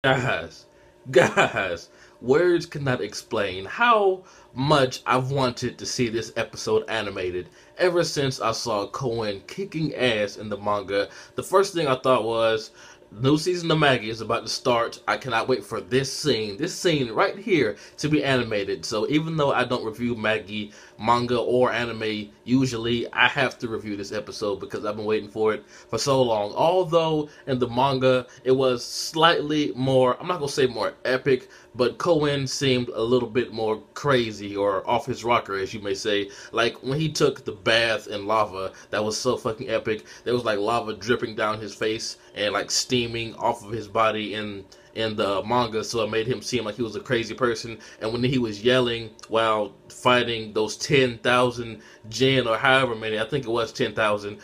Guys, guys, words cannot explain how much I've wanted to see this episode animated. Ever since I saw Kouen kicking ass in the manga, the first thing I thought was, new season of Magi is about to start. I cannot wait for this scene right here to be animated. So even though I don't review Magi manga or anime usually, I have to review this episode because I've been waiting for it for so long. Although in the manga it was slightly more, I'm not gonna say more epic, but Kouen seemed a little bit more crazy or off his rocker, as you may say. Like when he took the bath in lava, that was so fucking epic. There was like lava dripping down his face and like steaming off of his body in the manga, so it made him seem like he was a crazy person. And when he was yelling while fighting those 10,000 Djinn or however many, I think it was 10,000,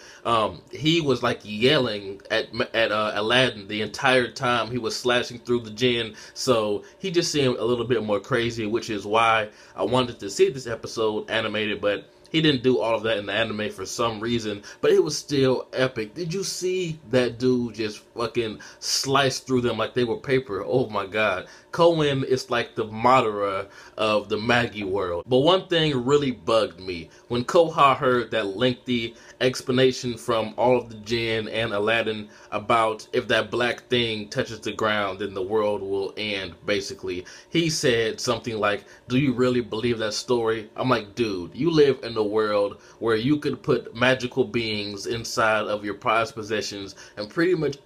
he was like yelling at Aladdin the entire time he was slashing through the Djinn. So he just seemed a little bit more crazy, which is why I wanted to see this episode animated, but he didn't do all of that in the anime for some reason, but it was still epic. Did you see that dude just fucking slice through them like they were paper? Oh my god. Kouen is like the Madara of the Magi world. But one thing really bugged me. When Koha heard that lengthy explanation from all of the Djinn and Aladdin about if that black thing touches the ground, then the world will end, basically. He said something like, do you really believe that story? I'm like, dude, you live in a world where you could put magical beings inside of your prized possessions and pretty much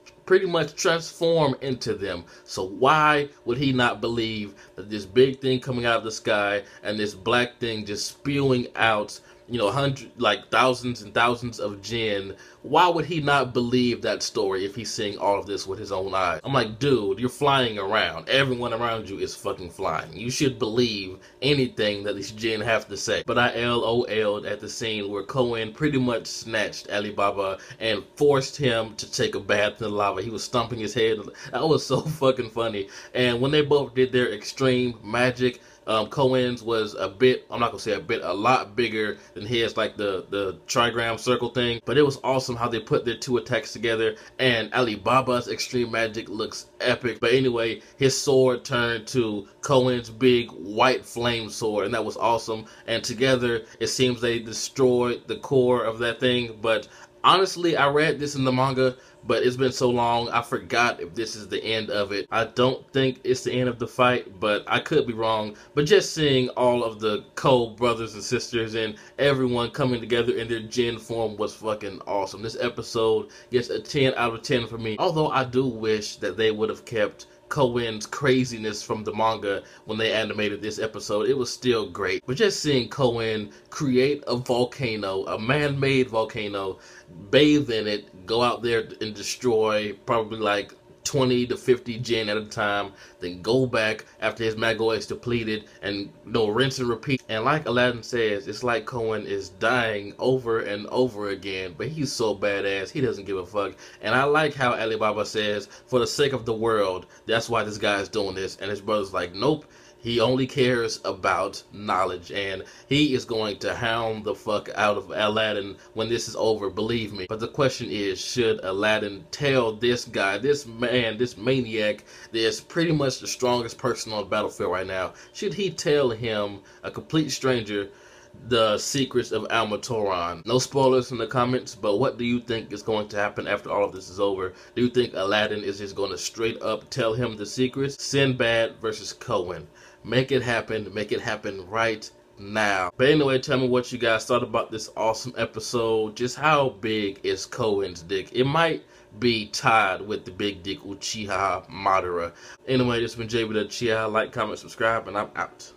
transform into them. So why would he not believe that this big thing coming out of the sky and this black thing just spewing out, you know, thousands and thousands of Djinn? Why would he not believe that story if he's seeing all of this with his own eyes? I'm like, dude, you're flying around. Everyone around you is fucking flying. You should believe anything that these Djinn have to say. But I LOL'd at the scene where Kouen pretty much snatched Alibaba and forced him to take a bath in the lava. He was stomping his head. That was so fucking funny. And when they both did their extreme magic, Kouen's was a bit, I'm not gonna say a bit, a lot bigger than his, like the trigram circle thing. But it was awesome how they put their two attacks together, and Alibaba's extreme magic looks epic. But anyway, his sword turned to Kouen's big white flame sword, and that was awesome. And together, it seems they destroyed the core of that thing. But honestly, I read this in the manga, but it's been so long, I forgot if this is the end of it. I don't think it's the end of the fight, but I could be wrong. But just seeing all of the co-brothers and sisters and everyone coming together in their Djinn form was fucking awesome. This episode gets a 10 out of 10 for me. Although I do wish that they would have kept Kouen's craziness from the manga when they animated this episode. It was still great. But just seeing Kouen create a volcano, a man-made volcano, bathe in it, go out there and destroy probably like 20 to 50 Djinn at a time, then go back after his Mago is depleted and rinse and repeat. And like Aladdin says, it's like Kouen is dying over and over again, but he's so badass, he doesn't give a fuck. And I like how Alibaba says, for the sake of the world, that's why this guy is doing this. And his brother's like, nope. He only cares about knowledge, and he is going to hound the fuck out of Aladdin when this is over, believe me. But the question is, should Aladdin tell this guy, this man, this maniac, this pretty much the strongest person on the battlefield right now, should he tell him, a complete stranger, the secrets of Almatoran? No spoilers in the comments, but what do you think is going to happen after all of this is over? Do you think Aladdin is just going to straight up tell him the secrets? Sinbad versus Kouen. Make it happen right now. But anyway, tell me what you guys thought about this awesome episode. Just how big is Kouen's dick? It might be tied with the big dick Uchiha Madara. Anyway, this has been Jay with Uchiha. Like, comment, subscribe, and I'm out.